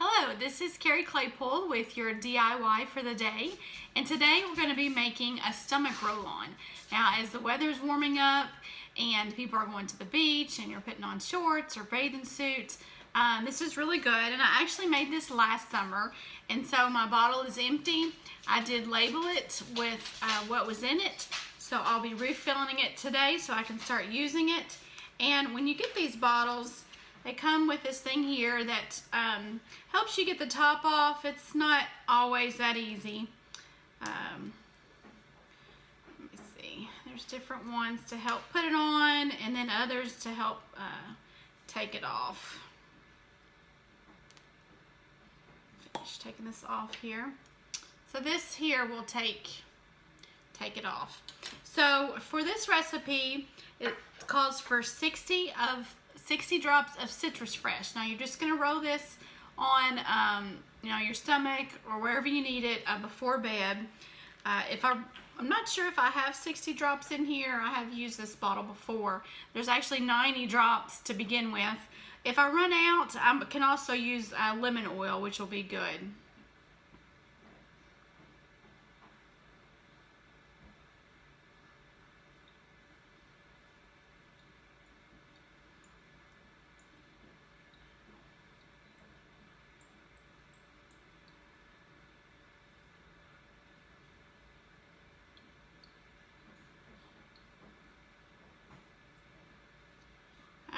Hello, this is Carrie Claypool with your DIY for the day, and today we're going to be making a stomach roll-on. Now, as the weather's warming up and people are going to the beach and you're putting on shorts or bathing suits, this is really good, and I actually made this last summer, and so my bottle is empty. I did label it with what was in it, so I'll be refilling it today so I can start using it. And when you get these bottles, they come with this thing here that helps you get the top off. It's not always that easy. Let me see. There's different ones to help put it on, and then others to help take it off. Finish taking this off here. So this here will take it off. So for this recipe, it calls for 60 drops of Citrus Fresh. Now you're just going to roll this on your stomach or wherever you need it before bed. I'm not sure if I have 60 drops in here. I have used this bottle before. There's actually 90 drops to begin with. If I run out, I can also use lemon oil, which will be good.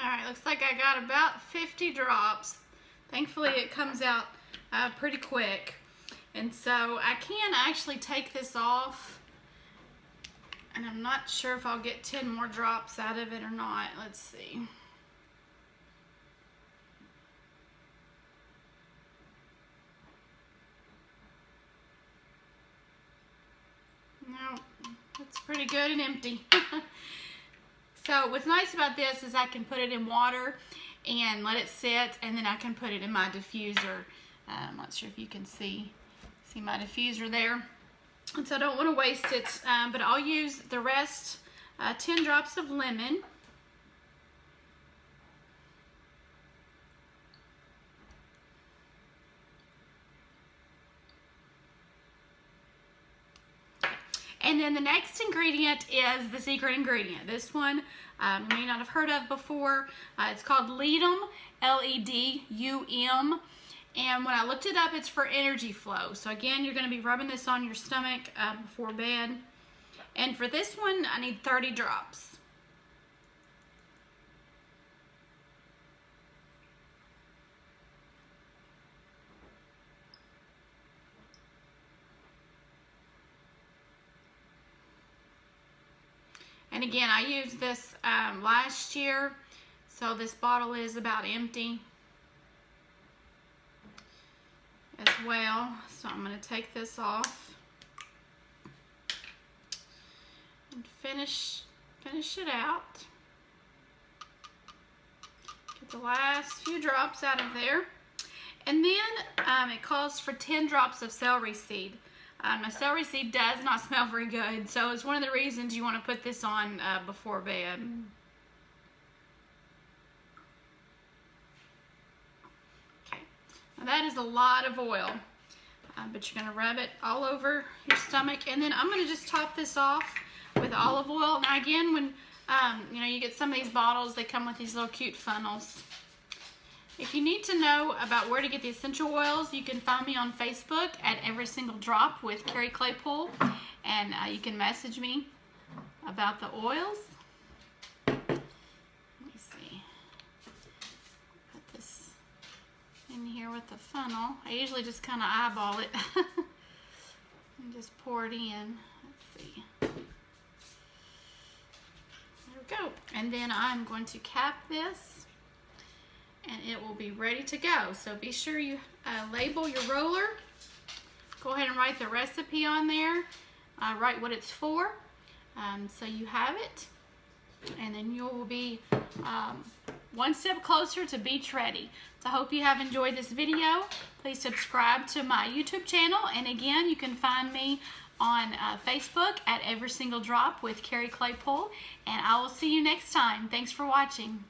Alright, looks like I got about 50 drops. Thankfully it comes out pretty quick. And so I can actually take this off. And I'm not sure if I'll get 10 more drops out of it or not. Let's see. No, it's pretty good and empty. So what's nice about this is I can put it in water and let it sit, and then I can put it in my diffuser. I'm not sure if you can see my diffuser there. And so I don't want to waste it, but I'll use the rest, 10 drops of lemon. And then the next ingredient is the secret ingredient. This one you may not have heard of before. It's called Ledum, L-E-D-U-M. And when I looked it up, it's for energy flow. So again, you're going to be rubbing this on your stomach before bed. And for this one, I need 30 drops. And again, I used this last year, so this bottle is about empty as well. So I'm going to take this off and finish it out. Get the last few drops out of there. And then it calls for 10 drops of celery seed. My celery seed does not smell very good, so it's one of the reasons you want to put this on before bed. Okay, now that is a lot of oil, but you're going to rub it all over your stomach, and then I'm going to just top this off with olive oil. Now again, when you get some of these bottles, they come with these little cute funnels. If you need to know about where to get the essential oils, you can find me on Facebook at Every Single Drop with Carrie Claypool, and you can message me about the oils. Let me see. Put this in here with the funnel. I usually just kind of eyeball it and just pour it in. Let's see. There we go. And then I'm going to cap this, and it will be ready to go. So be sure you label your roller. Go ahead and write the recipe on there. Write what it's for, so you have it. And then you will be one step closer to beach ready. So I hope you have enjoyed this video. Please subscribe to my YouTube channel. And again, you can find me on Facebook at Every Single Drop with Carrie Claypool. And I will see you next time. Thanks for watching.